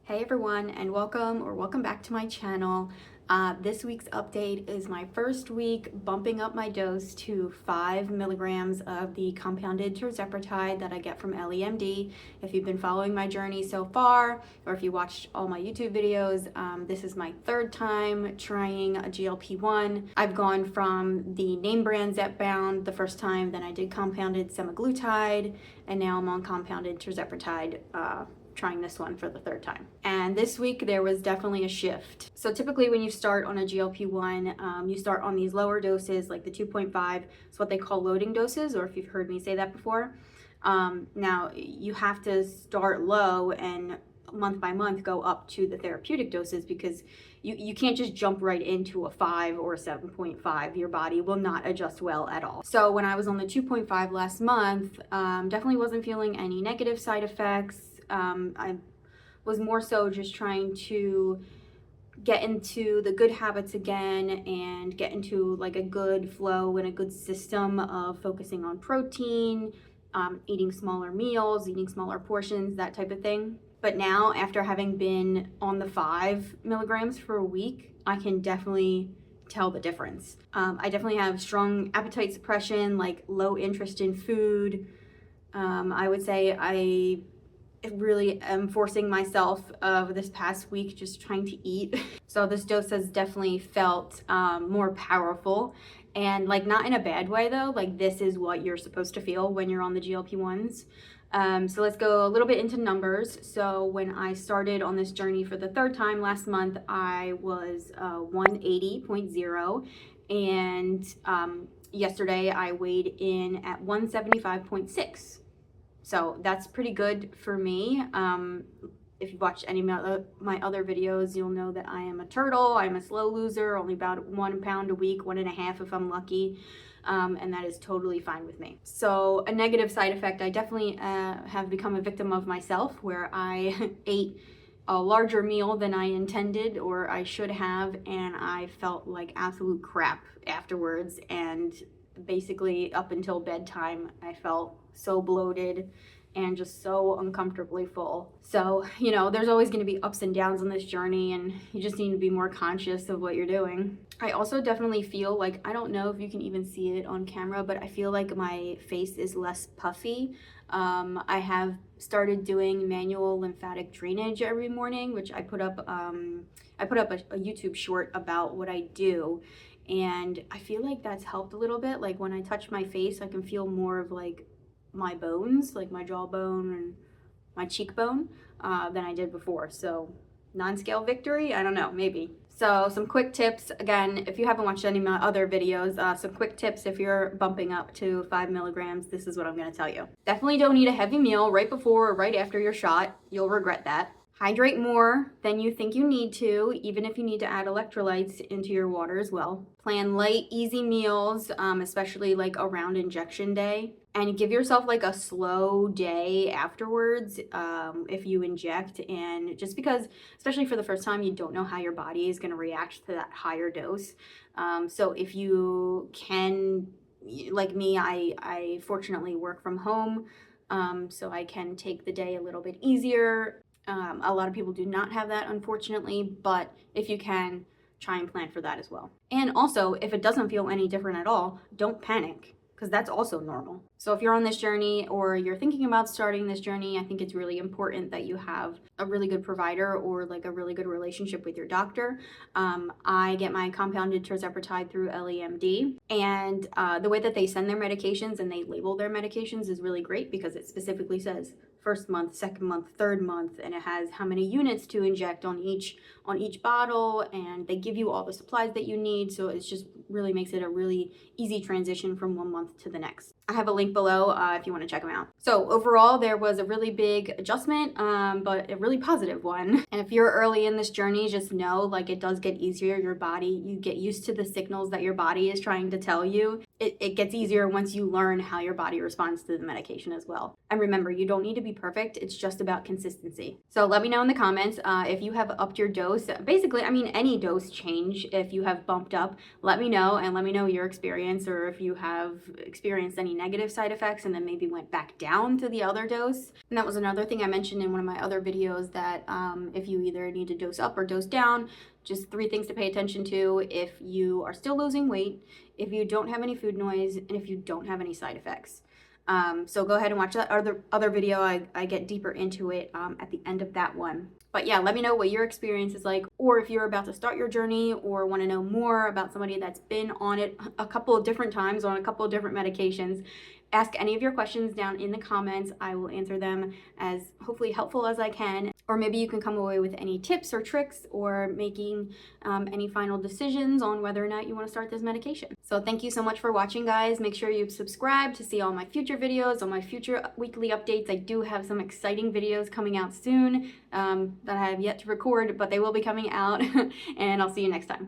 Hey everyone, and welcome back to my channel. This week's update is my first week bumping up my dose to 5 milligrams of the compounded Tirzepatide that I get from LEMD. If you've been following my journey so far, or if you watched all my YouTube videos, this is my third time trying a GLP-1. I've gone from the name brand Zepbound the first time, then I did compounded semaglutide, and now I'm on compounded Tirzepatide, trying this one for the third time. And this week there was definitely a shift. So typically when you start on a GLP-1, you start on these lower doses, like the 2.5. It's what they call loading doses, or if you've heard me say that before. Now you have to start low and month by month go up to the therapeutic doses, because you can't just jump right into a 5 or a 7.5. Your body will not adjust well at all. So when I was on the 2.5 last month, definitely wasn't feeling any negative side effects. I was more so just trying to get into the good habits again and get into like a good flow and a good system of focusing on protein, eating smaller meals, eating smaller portions, that type of thing. But now, after having been on the 5 milligrams for a week, I can definitely tell the difference. I definitely have strong appetite suppression, like low interest in food. I would say I really am forcing myself this past week just trying to eat. So this dose has definitely felt more powerful, and like not in a bad way though. Like this is what you're supposed to feel when you're on the GLP-1s. So let's go a little bit into numbers. So when I started on this journey for the third time last month, I was 180.0, and yesterday I weighed in at 175.6. So that's pretty good for me. If you've watched any of my other videos, you'll know that I am a turtle. I'm a slow loser, only about 1 pound a week, 1.5 if I'm lucky. And that is totally fine with me. So a negative side effect, I definitely have become a victim of myself, where I ate a larger meal than I intended or I should have, and I felt like absolute crap afterwards. And basically up until bedtime, I felt so bloated and just so uncomfortably full. So, you know, there's always going to be ups and downs on this journey, and you just need to be more conscious of what you're doing. I also definitely feel like, I don't know if you can even see it on camera, but I feel like my face is less puffy. I have started doing manual lymphatic drainage every morning, which I put up a YouTube short about what I do. And I feel like that's helped a little bit. Like when I touch my face, I can feel more of like my bones, like my jawbone and my cheekbone, than I did before. So non-scale victory, I don't know, maybe. So some quick tips, again, if you haven't watched any of my other videos, some quick tips if you're bumping up to 5 milligrams, this is what I'm gonna tell you. Definitely don't eat a heavy meal right before or right after your shot. You'll regret that. Hydrate more than you think you need to, even if you need to add electrolytes into your water as well. Plan light, easy meals, especially like around injection day. And give yourself like a slow day afterwards if you inject. And just because, especially for the first time, you don't know how your body is going to react to that higher dose. So if you can, like me, I fortunately work from home, so I can take the day a little bit easier. A lot of people do not have that, unfortunately, but if you can, try and plan for that as well. And also, if it doesn't feel any different at all, don't panic, because that's also normal. So if you're on this journey or you're thinking about starting this journey, I think it's really important that you have a really good provider or like a really good relationship with your doctor. I get my compounded Tirzepatide through LEMD, and the way that they send their medications and they label their medications is really great, because it specifically says first month, second month, third month, and it has how many units to inject on each bottle, and they give you all the supplies that you need. So it's just really makes it a really easy transition from 1 month to the next. I have a link below if you want to check them out. So overall, there was a really big adjustment, but a really positive one. And if you're early in this journey, just know like it does get easier. Your body, you get used to the signals that your body is trying to tell you. It gets easier once you learn how your body responds to the medication as well. And remember, you don't need to be perfect. It's just about consistency. So let me know in the comments if you have upped your dose. Basically, I mean, any dose change, if you have bumped up, let me know, and let me know your experience, or if you have experienced any negative side effects and then maybe went back down to the other dose. And that was another thing I mentioned in one of my other videos, that if you either need to dose up or dose down, just 3 things to pay attention to: if you are still losing weight, if you don't have any food noise, and if you don't have any side effects. So go ahead and watch that other video. I get deeper into it at the end of that one. But yeah, let me know what your experience is like, or if you're about to start your journey or want to know more about somebody that's been on it a couple of different times on a couple of different medications. Ask any of your questions down in the comments. I will answer them as hopefully helpful as I can. Or maybe you can come away with any tips or tricks, or making any final decisions on whether or not you want to start this medication. So thank you so much for watching, guys. Make sure you subscribe to see all my future videos, all my future weekly updates. I do have some exciting videos coming out soon that I have yet to record, but they will be coming out. And I'll see you next time.